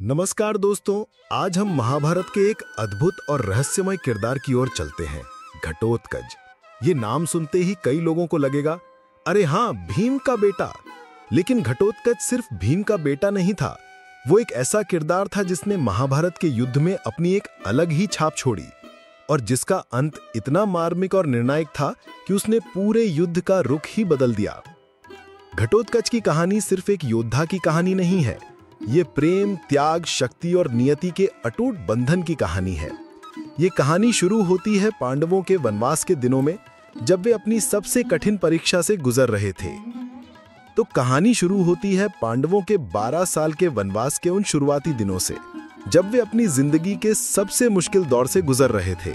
नमस्कार दोस्तों, आज हम महाभारत के एक अद्भुत और रहस्यमय किरदार की ओर चलते हैं, घटोत्कच। ये नाम सुनते ही कई लोगों को लगेगा, अरे हाँ, भीम का बेटा। लेकिन घटोत्कच सिर्फ भीम का बेटा नहीं था। वो एक ऐसा किरदार था जिसने महाभारत के युद्ध में अपनी एक अलग ही छाप छोड़ी और जिसका अंत इतना मार्मिक और निर्णायक था कि उसने पूरे युद्ध का रुख ही बदल दिया। घटोत्कच की कहानी सिर्फ एक योद्धा की कहानी नहीं है। ये प्रेम, त्याग, शक्ति और नियति के अटूट बंधन की कहानी है। ये कहानी शुरू होती है पांडवों के वनवास के दिनों में, जब वे अपनी सबसे कठिन परीक्षा से गुजर रहे थे। तो कहानी शुरू होती है पांडवों के 12 साल के वनवास के उन शुरुआती दिनों से, जब वे अपनी जिंदगी के सबसे मुश्किल दौर से गुजर रहे थे।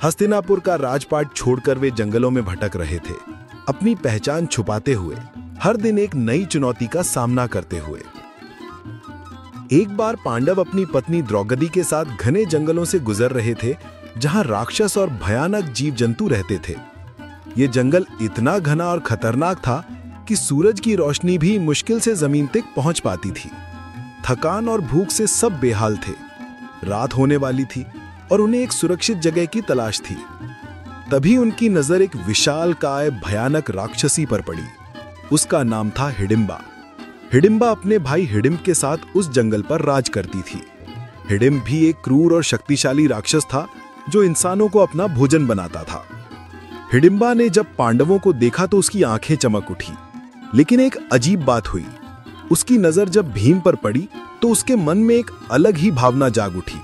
हस्तिनापुर का राजपाट छोड़कर वे जंगलों में भटक रहे थे, अपनी पहचान छुपाते हुए, हर दिन एक नई चुनौती का सामना करते हुए। एक बार पांडव अपनी पत्नी द्रौपदी के साथ घने जंगलों से गुजर रहे थे, जहां राक्षस और भयानक जीव जंतु रहते थे। ये जंगल इतना घना और खतरनाक था कि सूरज की रोशनी भी मुश्किल से जमीन तक पहुंच पाती थी। थकान और भूख से सब बेहाल थे। रात होने वाली थी और उन्हें एक सुरक्षित जगह की तलाश थी। तभी उनकी नजर एक विशालकाय भयानक राक्षसी पर पड़ी। उसका नाम था हिडिंबा। हिडिंबा अपने भाई हिडिंब के साथ उस जंगल पर राज करती थी। हिडिंब भी एक क्रूर और शक्तिशाली राक्षस था जो इंसानों को अपना भोजन बनाता था। हिडिंबा ने जब पांडवों को देखा तो उसकी आंखें चमक उठी। लेकिन एक अजीब बात हुई। उसकी नजर जब भीम पर पड़ी तो उसके मन में एक अलग ही भावना जाग उठी।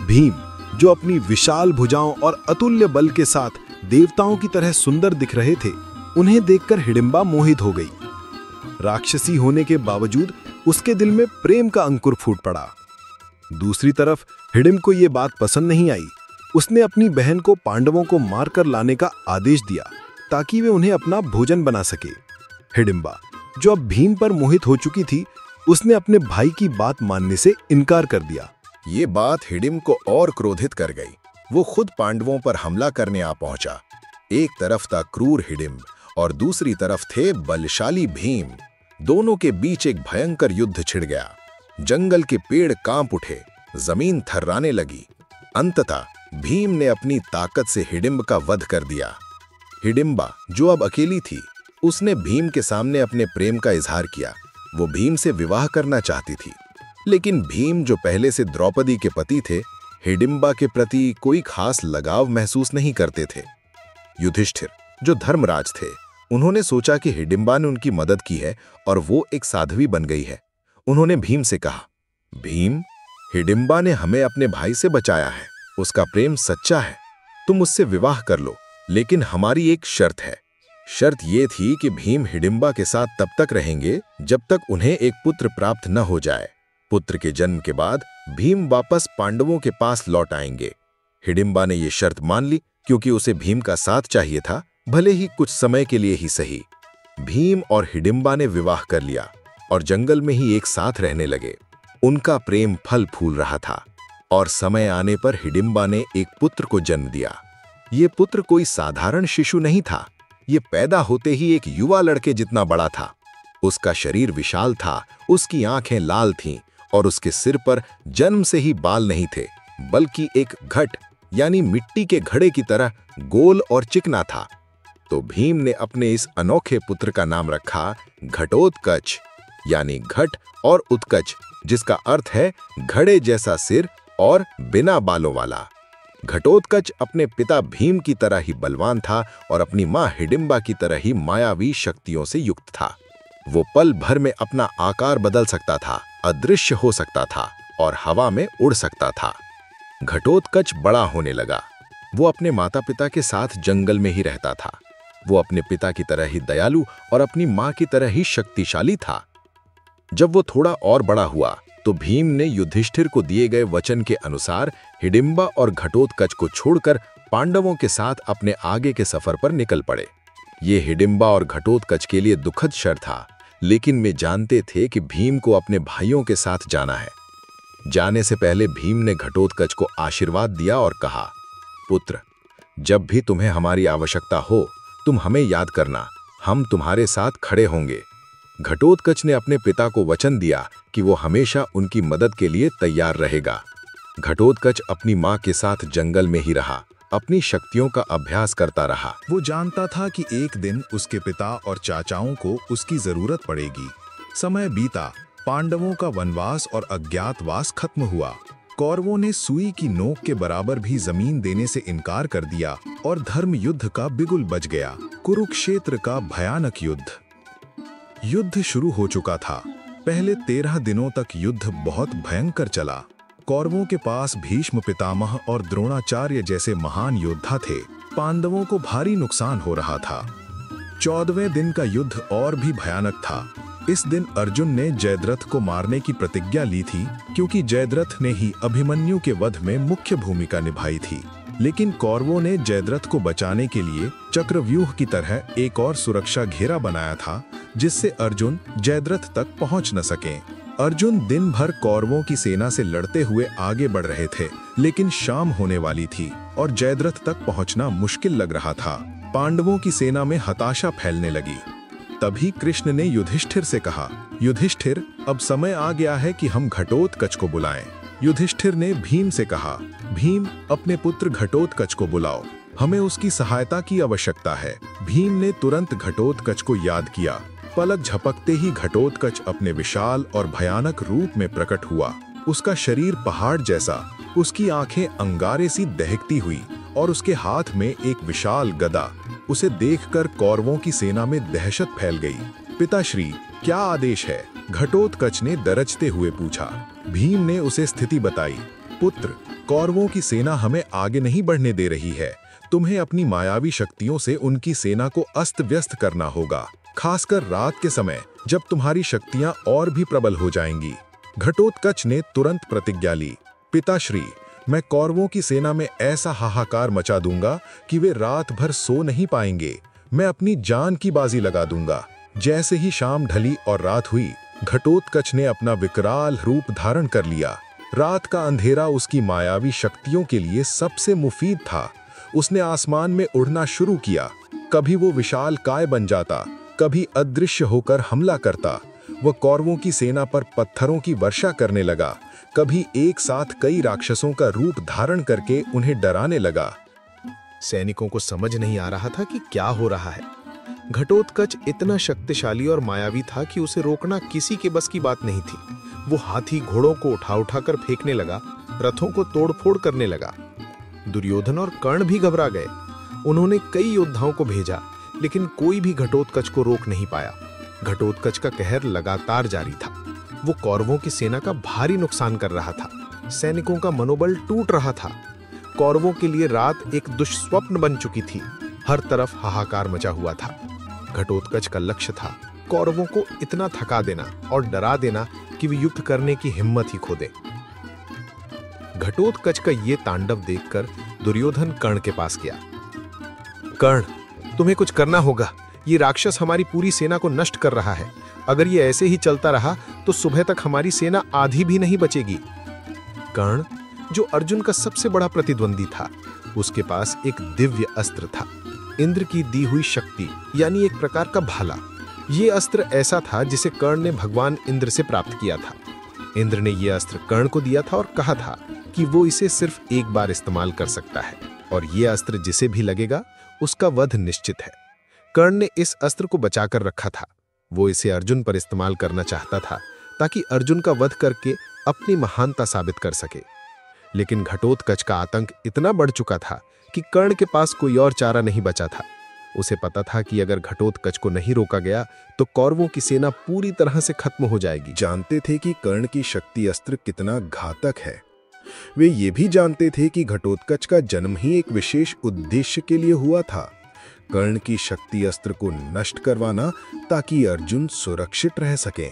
भीम, जो अपनी विशाल भुजाओं और अतुल्य बल के साथ देवताओं की तरह सुंदर दिख रहे थे, उन्हें देखकर हिडिंबा मोहित हो गई। राक्षसी होने के बावजूद उसके दिल में प्रेम का अंकुर फूट पड़ा। दूसरी तरफ हिडिंब को यह बात पसंद नहीं आई। उसने अपनी बहन को पांडवों को मारकर लाने का आदेश दिया ताकि वे उन्हें अपना भोजन बना सके। हिडिंबा, जो अब भीम पर मोहित हो चुकी थी, उसने अपने भाई की बात मानने से इनकार कर दिया। ये बात हिडिंब को और क्रोधित कर गई। वो खुद पांडवों पर हमला करने आ पहुंचा। एक तरफ था क्रूर हिडिंब और दूसरी तरफ थे बलशाली भीम। दोनों के बीच एक भयंकर युद्ध छिड़ गया। जंगल के पेड़ कांप उठे, जमीन थर्राने लगी। अंततः भीम ने अपनी ताकत से हिडिंब का वध कर दिया। हिडिंबा, जो अब अकेली थी, उसने भीम के सामने अपने प्रेम का इजहार किया। वो भीम से विवाह करना चाहती थी। लेकिन भीम, जो पहले से द्रौपदी के पति थे, हिडिंबा के प्रति कोई खास लगाव महसूस नहीं करते थे। युधिष्ठिर, जो धर्मराज थे, उन्होंने सोचा कि हिडिंबा ने उनकी मदद की है और वो एक साध्वी बन गई है। उन्होंने भीम से कहा, भीम, हिडिंबा ने हमें अपने भाई से बचाया है। उसका प्रेम सच्चा है। तुम उससे विवाह कर लो, लेकिन हमारी एक शर्त है। शर्त ये थी कि भीम हिडिंबा के साथ तब तक रहेंगे जब तक उन्हें एक पुत्र प्राप्त न हो जाए। पुत्र के जन्म के बाद भीम वापस पांडवों के पास लौट आएंगे। हिडिंबा ने यह शर्त मान ली क्योंकि उसे भीम का साथ चाहिए था, भले ही कुछ समय के लिए ही सही। भीम और हिडिंबा ने विवाह कर लिया और जंगल में ही एक साथ रहने लगे। उनका प्रेम फल फूल रहा था और समय आने पर हिडिंबा ने एक पुत्र को जन्म दिया। ये पुत्र कोई साधारण शिशु नहीं था। ये पैदा होते ही एक युवा लड़के जितना बड़ा था। उसका शरीर विशाल था, उसकी आंखें लाल थीं और उसके सिर पर जन्म से ही बाल नहीं थे, बल्कि एक घट यानी मिट्टी के घड़े की तरह गोल और चिकना था। तो भीम ने अपने इस अनोखे पुत्र का नाम रखा घटोत्कच, यानी घट और उत्कच, जिसका अर्थ है घड़े जैसा सिर और बिना बालों वाला। घटोत्कच अपने पिता भीम की तरह ही बलवान था और अपनी मां हिडिंबा की तरह ही मायावी शक्तियों से युक्त था। वो पल भर में अपना आकार बदल सकता था, अदृश्य हो सकता था और हवा में उड़ सकता था। घटोत्कच बड़ा होने लगा। वो अपने माता पिता के साथ जंगल में ही रहता था। वो अपने पिता की तरह ही दयालु और अपनी मां की तरह ही शक्तिशाली था। जब वो थोड़ा और बड़ा हुआ तो भीम ने युधिष्ठिर को दिए गए वचन के अनुसार हिडिंबा और घटोत्कच को छोड़कर पांडवों के साथ अपने आगे के सफर पर निकल पड़े। ये हिडिंबा और घटोत्कच के लिए दुखद क्षण था, लेकिन वे जानते थे कि भीम को अपने भाइयों के साथ जाना है। जाने से पहले भीम ने घटोत्कच को आशीर्वाद दिया और कहा, पुत्र, जब भी तुम्हें हमारी आवश्यकता हो, तुम हमें याद करना। हम तुम्हारे साथ खड़े होंगे। घटोत्कच ने अपने पिता को वचन दिया कि वो हमेशा उनकी मदद के लिए तैयार रहेगा। घटोत्कच अपनी माँ के साथ जंगल में ही रहा, अपनी शक्तियों का अभ्यास करता रहा। वो जानता था कि एक दिन उसके पिता और चाचाओं को उसकी जरूरत पड़ेगी। समय बीता, पांडवों का वनवास और अज्ञातवास खत्म हुआ। कौरवों ने सुई की नोक के बराबर भी जमीन देने से इनकार कर दिया और धर्म युद्ध का बिगुल बज गया। कुरुक्षेत्र का भयानक युद्ध शुरू हो चुका था। पहले 13 दिनों तक युद्ध बहुत भयंकर चला। कौरवों के पास भीष्म पितामह और द्रोणाचार्य जैसे महान योद्धा थे। पांडवों को भारी नुकसान हो रहा था। 14वें दिन का युद्ध और भी भयानक था। इस दिन अर्जुन ने जयद्रथ को मारने की प्रतिज्ञा ली थी, क्योंकि जयद्रथ ने ही अभिमन्यु के वध में मुख्य भूमिका निभाई थी। लेकिन कौरवों ने जयद्रथ को बचाने के लिए चक्रव्यूह की तरह एक और सुरक्षा घेरा बनाया था, जिससे अर्जुन जयद्रथ तक पहुंच न सके। अर्जुन दिन भर कौरवों की सेना से लड़ते हुए आगे बढ़ रहे थे, लेकिन शाम होने वाली थी और जयद्रथ तक पहुंचना मुश्किल लग रहा था। पांडवों की सेना में हताशा फैलने लगी। तभी कृष्ण ने युधिष्ठिर से कहा, युधिष्ठिर, अब समय आ गया है कि हम घटोत्कच को बुलाएं। युधिष्ठिर ने भीम से कहा, भीम, अपने पुत्र घटोत्कच को बुलाओ, हमें उसकी सहायता की आवश्यकता है। भीम ने तुरंत घटोत्कच को याद किया। पलक झपकते ही घटोत्कच अपने विशाल और भयानक रूप में प्रकट हुआ। उसका शरीर पहाड़ जैसा, उसकी आंखें अंगारे सी दहकती हुई और उसके हाथ में एक विशाल गदा। उसे देखकर कौरवों की सेना में दहशत फैल गई। पिताश्री, क्या आदेश है? घटोत्कच ने दरजते हुए पूछा। भीम ने उसे स्थिति बताई। पुत्र, कौरवों की सेना हमें आगे नहीं बढ़ने दे रही है। तुम्हें अपनी मायावी शक्तियों से उनकी सेना को अस्त व्यस्त करना होगा, खासकर रात के समय, जब तुम्हारी शक्तियां और भी प्रबल हो जाएंगी। घटोत्कच ने तुरंत प्रतिज्ञा ली। पिताश्री, मैं कौरवों की सेना में ऐसा हाहाकार मचा दूंगा कि वे रात भर सो नहीं पाएंगे। मैं अपनी जान की बाजी लगा दूंगा। जैसे ही शाम ढली और रात हुई, घटोत्कच ने अपना विकराल रूप धारण कर लिया। रात का अंधेरा उसकी मायावी शक्तियों के लिए सबसे मुफीद था। उसने आसमान में उड़ना शुरू किया। कभी वो विशाल काय बन जाता, कभी अदृश्य होकर हमला करता। वह कौरवों की सेना पर पत्थरों की वर्षा करने लगा, कभी एक साथ कई राक्षसों का रूप धारण करके उन्हें डराने लगा। सैनिकों को समझ नहीं आ रहा था कि क्या हो रहा है। घटोत्कच इतना शक्तिशाली और मायावी था कि उसे रोकना किसी के बस की बात नहीं थी। वो हाथी घोड़ों को उठा उठाकर फेंकने लगा, रथों को तोड़फोड़ करने लगा। दुर्योधन और कर्ण भी घबरा गए। उन्होंने कई योद्धाओं को भेजा, लेकिन कोई भी घटोत्कच को रोक नहीं पाया। घटोत्कच का कहर लगातार जारी था। वो कौरवों की सेना का भारी नुकसान कर रहा था। सैनिकों का मनोबल टूट रहा था। कौरवों के लिए रात एक दुष्स्वप्न बन चुकी थी। हर तरफ हाहाकार मचा हुआ था। घटोत्कच का लक्ष्य था कौरवों को इतना थका देना और डरा देना कि वे युद्ध करने की हिम्मत ही खो दे। घटोत्कच का ये तांडव देखकर दुर्योधन कर्ण के पास गया। कर्ण, तुम्हें कुछ करना होगा। ये राक्षस हमारी पूरी सेना को नष्ट कर रहा है। अगर ये ऐसे ही चलता रहा तो सुबह तक हमारी सेना आधी भी नहीं बचेगी। कर्ण, जो अर्जुन का सबसे बड़ा प्रतिद्वंदी था, उसके पास एक दिव्य अस्त्र था, इंद्र की दी हुई शक्ति, यानी एक प्रकार का भाला। ये अस्त्र ऐसा था जिसे कर्ण ने भगवान इंद्र से प्राप्त किया था। इंद्र ने यह अस्त्र कर्ण को दिया था और कहा था कि वो इसे सिर्फ एक बार इस्तेमाल कर सकता है, और यह अस्त्र जिसे भी लगेगा उसका वध निश्चित है। कर्ण ने इस अस्त्र को बचाकर रखा था। वो इसे अर्जुन पर इस्तेमाल करना चाहता था, ताकि अर्जुन का वध करके अपनी महानता साबित कर सके। लेकिन घटोत्कच का आतंक इतना बढ़ चुका था कि कर्ण के पास कोई और चारा नहीं बचा था। उसे पता था कि अगर घटोत्कच को नहीं रोका गया तो कौरवों की सेना पूरी तरह से खत्म हो जाएगी। जानते थे कि कर्ण की शक्ति अस्त्र कितना घातक है। वे ये भी जानते थे कि घटोत्कच का जन्म ही एक विशेष उद्देश्य के लिए हुआ था, कर्ण की शक्ति अस्त्र को नष्ट करवाना, ताकि अर्जुन सुरक्षित रह सके।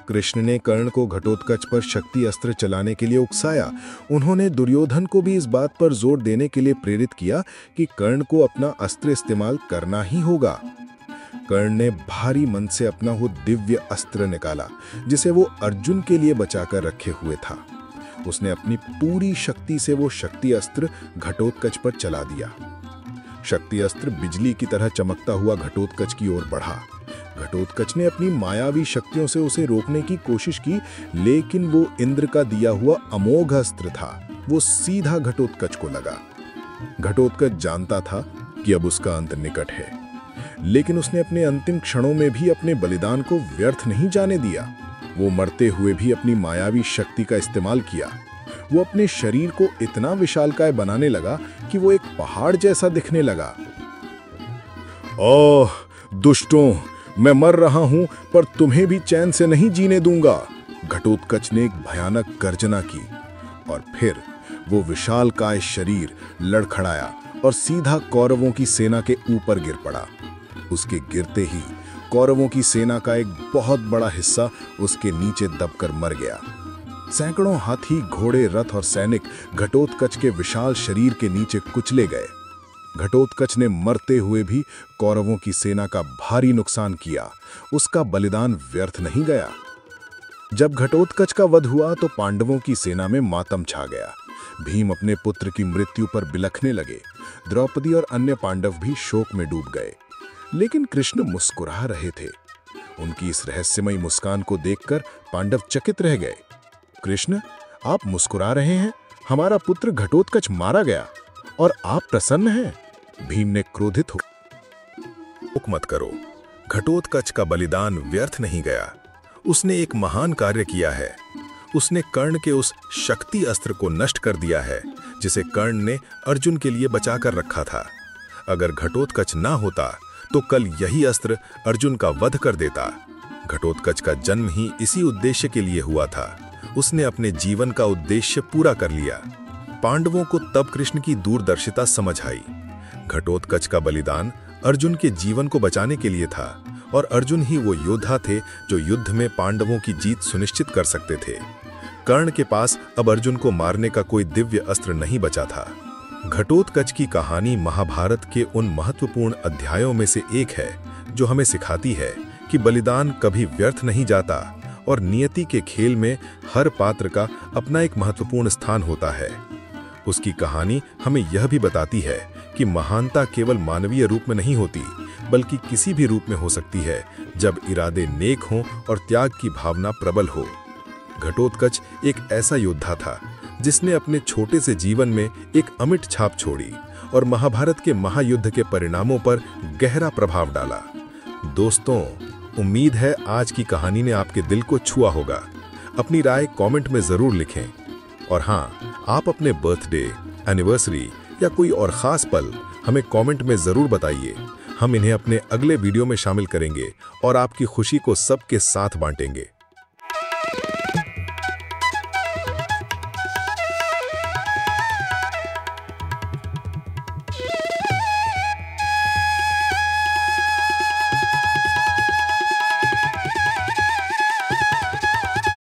कृष्ण ने कर्ण को घटोत्कच पर शक्ति अस्त्र चलाने के लिए उकसाया। उन्होंने दुर्योधन को भी इस बात पर जोर देने के लिए प्रेरित किया कि कर्ण को अपना अस्त्र इस्तेमाल करना ही होगा। कर्ण ने भारी मन से अपना वो दिव्य अस्त्र निकाला, जिसे वो अर्जुन के लिए बचाकर रखे हुए था। उसने अपनी पूरी शक्ति से वो शक्ति अस्त्र घटोत्कच पर चला दिया। शक्ति अस्त्र बिजली की तरह चमकता हुआ घटोत्कच की ओर बढ़ा। घटोत्कच ने अपनी मायावी शक्तियों से उसे रोकने की कोशिश की, लेकिन वो इंद्र का दिया हुआ अमोघ अस्त्र था। वो सीधा घटोत्कच को लगा। घटोत्कच जानता था कि अब उसका अंत निकट है, लेकिन उसने अपने अंतिम क्षणों में भी अपने बलिदान को व्यर्थ नहीं जाने दिया। वो मरते हुए भी अपनी मायावी शक्ति का इस्तेमाल किया। वो अपने शरीर को इतना विशालकाय बनाने लगा कि वो एक पहाड़ जैसा दिखने लगा। ओह दुष्टों, मैं मर रहा हूं, पर तुम्हें भी चैन से नहीं जीने दूंगा। घटोत्कच ने एक भयानक गर्जना की और फिर वो विशालकाय शरीर लड़खड़ाया और सीधा कौरवों की सेना के ऊपर गिर पड़ा। उसके गिरते ही कौरवों की सेना का एक बहुत बड़ा हिस्सा उसके नीचे दबकर मर गया। सैकड़ों हाथी, घोड़े, रथ और सैनिक घटोत्कच के विशाल शरीर के नीचे कुचले गए। घटोत्कच ने मरते हुए भी कौरवों की सेना का भारी नुकसान किया। उसका बलिदान व्यर्थ नहीं गया। जब घटोत्कच का वध हुआ तो पांडवों की सेना में मातम छा गया। भीम अपने पुत्र की मृत्यु पर बिलखने लगे। द्रौपदी और अन्य पांडव भी शोक में डूब गए, लेकिन कृष्ण मुस्कुरा रहे थे। उनकी इस रहस्यमयी मुस्कान को देखकर पांडव चकित रह गए। कृष्ण, आप मुस्कुरा रहे हैं? हमारा पुत्र घटोत्कच मारा गया और आप प्रसन्न हैं? भीम ने क्रोधित हो। मत करो, घटोत्कच का बलिदान व्यर्थ नहीं गया। उसने एक महान कार्य किया है। उसने कर्ण के उस शक्ति अस्त्र को नष्ट कर दिया है जिसे कर्ण ने अर्जुन के लिए बचाकर रखा था। अगर घटोत्कच ना होता तो कल यही अस्त्र अर्जुन का वध कर देता। घटोत्कच का जन्म ही इसी उद्देश्य के लिए हुआ था। उसने अपने जीवन का उद्देश्य पूरा कर लिया। पांडवों को तब कृष्ण की दूरदर्शिता समझ आई। घटोत्कच का बलिदान अर्जुन के जीवन को बचाने के लिए था और अर्जुन ही वो योद्धा थे जो युद्ध में पांडवों की जीत सुनिश्चित कर सकते थे। कर्ण के पास अब अर्जुन को मारने का कोई दिव्य अस्त्र नहीं बचा था। घटोत्कच की कहानी महाभारत के उन महत्वपूर्ण अध्यायों में से एक है जो हमें सिखाती है कि बलिदान कभी व्यर्थ नहीं जाता और नियति के खेल में हर पात्र का अपना एक महत्वपूर्ण स्थान होता है। उसकी कहानी हमें यह भी बताती है कि महानता केवल मानवीय रूप में नहीं होती, बल्कि किसी भी रूप में हो सकती है जब इरादे नेक हों और त्याग की भावना प्रबल हो। घटोत्कच एक ऐसा योद्धा था जिसने अपने छोटे से जीवन में एक अमिट छाप छोड़ी और महाभारत के महायुद्ध के परिणामों पर गहरा प्रभाव डाला। दोस्तों, उम्मीद है आज की कहानी ने आपके दिल को छुआ होगा। अपनी राय कमेंट में जरूर लिखें और हाँ, आप अपने बर्थडे, एनिवर्सरी या कोई और खास पल हमें कमेंट में जरूर बताइए। हम इन्हें अपने अगले वीडियो में शामिल करेंगे और आपकी खुशी को सबके साथ बांटेंगे।